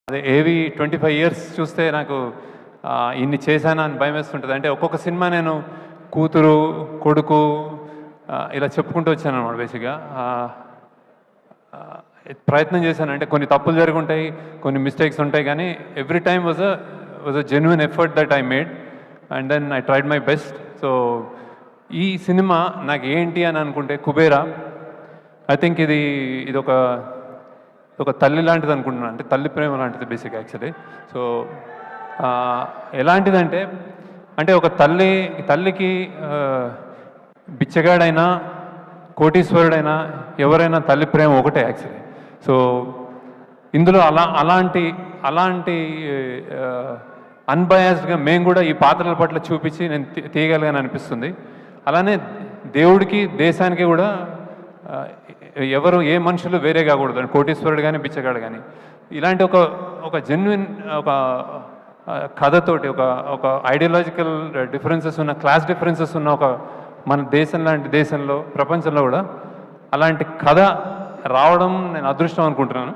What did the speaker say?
అదే ఏవి 25 ఇయర్స్ చూస్తే నాకు ఇన్ని చేశానా అని భయం వేస్తుంటుంది. అంటే ఒక్కొక్క సినిమా నేను కూతురు, కొడుకు ఇలా చెప్పుకుంటూ వచ్చాను అనమాట. బేసిక్గా ప్రయత్నం చేశాను. అంటే కొన్ని తప్పులు జరుగుంటాయి, కొన్ని మిస్టేక్స్ ఉంటాయి, కానీ every time was a genuine effort that I made and then I tried my best. So ఈ సినిమా నాకు ఏంటి అని అనుకుంటే కుబేరా, ఐ థింక్ ఇది ఒక తల్లి లాంటిది అనుకుంటున్నాను. అంటే తల్లి ప్రేమ లాంటిది బేసిక్ యాక్చువల్లీ. సో ఎలాంటిదంటే, అంటే ఒక తల్లికి బిచ్చగాడైనా కోటీశ్వరుడైనా ఎవరైనా తల్లి ప్రేమ ఒకటే యాక్చువల్లీ. సో ఇందులో అలాంటి అన్బయాస్డ్గా మేము కూడా ఈ పాత్రల పట్ల చూపించి నేను తీయగలిగాను అనిపిస్తుంది. అలానే దేవుడికి, దేశానికి కూడా ఎవరు ఏ మనుషులు వేరే కాకూడదు. కోటీశ్వరుడు కానీ బిచ్చగాడు కానీ ఇలాంటి ఒక జెన్యున్ ఒక కథతోటి ఒక ఐడియాలజికల్ డిఫరెన్సెస్ ఉన్న, క్లాస్ డిఫరెన్సెస్ ఉన్న ఒక మన దేశం లాంటి దేశంలో, ప్రపంచంలో కూడా అలాంటి కథ రావడం నేను అదృష్టం అనుకుంటున్నాను.